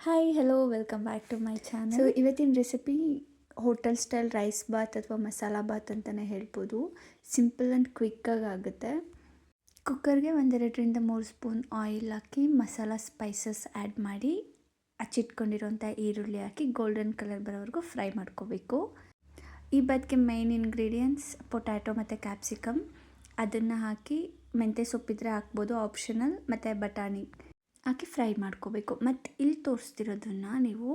Hi hello welcome back to my channel. So ಇವತ್ತಿನ recipe hotel style rice bath ಅಥವಾ ಮಸಾಲ ಬಾತ್ ಅಂತಲೇ ಹೇಳ್ಬೋದು. ಸಿಂಪಲ್ ಆ್ಯಂಡ್ ಕ್ವಿಕ್ಕಾಗಿ ಆಗುತ್ತೆ. ಕುಕ್ಕರ್ಗೆ 1-2 ಸ್ಪೂನ್ ಆಯಿಲ್ ಹಾಕಿ ಮಸಾಲ ಸ್ಪೈಸಸ್ ಆ್ಯಡ್ ಮಾಡಿ ಹಚ್ಚಿಟ್ಕೊಂಡಿರೋಂಥ ಈರುಳ್ಳಿ ಹಾಕಿ ಗೋಲ್ಡನ್ ಕಲರ್ ಬರೋವರೆಗೂ ಫ್ರೈ ಮಾಡ್ಕೋಬೇಕು. ಈ ಬಾತ್ಗೆ ಮೈನ್ ಇಂಗ್ರೀಡಿಯೆಂಟ್ಸ್ ಪೊಟ್ಯಾಟೊ ಮತ್ತು ಕ್ಯಾಪ್ಸಿಕಮ್. ಅದನ್ನು ಹಾಕಿ ಮೆಂತ್ಯ ಸೊಪ್ಪಿದ್ರೆ ಹಾಕ್ಬೋದು, ಆಪ್ಷನಲ್, ಮತ್ತು ಬಟಾಣಿ ಹಾಕಿ ಫ್ರೈ ಮಾಡ್ಕೋಬೇಕು. ಮತ್ತು ಇಲ್ಲಿ ತೋರಿಸ್ತಿರೋದನ್ನು ನೀವು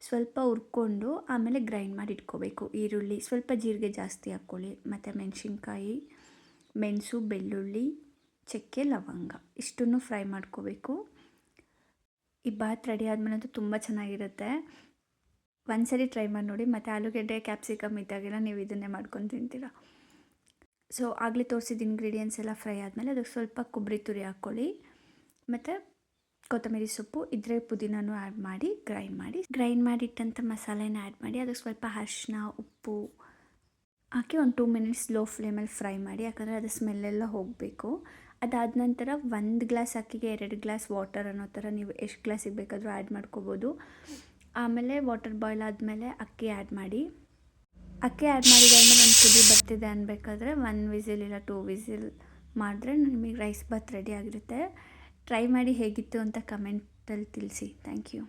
ಸ್ವಲ್ಪ ಹುರ್ಕೊಂಡು ಆಮೇಲೆ ಗ್ರೈಂಡ್ ಮಾಡಿ ಇಟ್ಕೋಬೇಕು. ಈರುಳ್ಳಿ, ಸ್ವಲ್ಪ ಜೀರಿಗೆ ಜಾಸ್ತಿ ಹಾಕ್ಕೊಳ್ಳಿ, ಮತ್ತು ಮೆಣಸಿನ್ಕಾಯಿ, ಮೆಣಸು, ಬೆಳ್ಳುಳ್ಳಿ, ಚಕ್ಕೆ, ಲವಂಗ ಇಷ್ಟನ್ನು ಫ್ರೈ ಮಾಡ್ಕೋಬೇಕು. ಈ ಬಾತ್ ರೆಡಿ ಆದಮೇಲೆ ಅಂತೂ ತುಂಬ ಚೆನ್ನಾಗಿರುತ್ತೆ. ಒಂದ್ಸರಿ ಟ್ರೈ ಮಾಡಿ ನೋಡಿ. ಮತ್ತು ಆಲೂಗೆಡ್ಡೆ ಕ್ಯಾಪ್ಸಿಕಮ್ ಇದ್ದಾಗೆಲ್ಲ ನೀವು ಇದನ್ನೇ ಮಾಡ್ಕೊಂಡು ತಿಂತೀರ. ಸೊ ಆಗಲೇ ತೋರಿಸಿದ ಇಂಗ್ರೀಡಿಯೆಂಟ್ಸ್ ಎಲ್ಲ ಫ್ರೈ ಆದಮೇಲೆ ಅದಕ್ಕೆ ಸ್ವಲ್ಪ ಕೊಬ್ಬರಿ ತುರಿ ಹಾಕ್ಕೊಳ್ಳಿ, ಮತ್ತು ಕೊತ್ತಂಬರಿ ಸೊಪ್ಪು ಇದ್ದರೆ ಪುದೀನೂ ಆ್ಯಡ್ ಮಾಡಿ ಗ್ರೈಂಡ್ ಮಾಡಿಟ್ಟಂಥ ಮಸಾಲೆನ ಆ್ಯಡ್ ಮಾಡಿ ಅದಕ್ಕೆ ಸ್ವಲ್ಪ ಅರಿಶಿನ, ಉಪ್ಪು ಹಾಕಿ ಒಂದು 2 ಮಿನಿಟ್ಸ್ ಲೋ ಫ್ಲೇಮಲ್ಲಿ ಫ್ರೈ ಮಾಡಿ, ಯಾಕಂದರೆ ಅದು ಸ್ಮೆಲ್ಲೆಲ್ಲ ಹೋಗಬೇಕು. ಅದಾದ ನಂತರ 1 ಗ್ಲಾಸ್ ಅಕ್ಕಿಗೆ 2 ಗ್ಲಾಸ್ ವಾಟರ್ ಅನ್ನೋ ಥರ ನೀವು ಎಷ್ಟು ಗ್ಲಾಸಿಗೆ ಬೇಕಾದರೂ ಆ್ಯಡ್ ಮಾಡ್ಕೋಬೋದು. ಆಮೇಲೆ ವಾಟರ್ ಬಾಯ್ಲ್ ಆದಮೇಲೆ ಅಕ್ಕಿ ಆ್ಯಡ್ ಮಾಡಿದಾದ್ಮೇಲೆ ಒಂದು ಕುದಿ ಬರ್ತಿದೆ ಅನ್ಬೇಕಾದ್ರೆ 1 ವಿಸಿಲ್ ಇಲ್ಲ 2 ವಿಸಿಲ್ ಮಾಡಿದ್ರೆ ನಿಮಗೆ ರೈಸ್ ಬಾತ್ ರೆಡಿ ಆಗಿರುತ್ತೆ. ಟ್ರೈ ಮಾಡಿ ಹೇಗಿತ್ತು ಅಂತ ಕಮೆಂಟಲ್ಲಿ ತಿಳಿಸಿ. Thank you.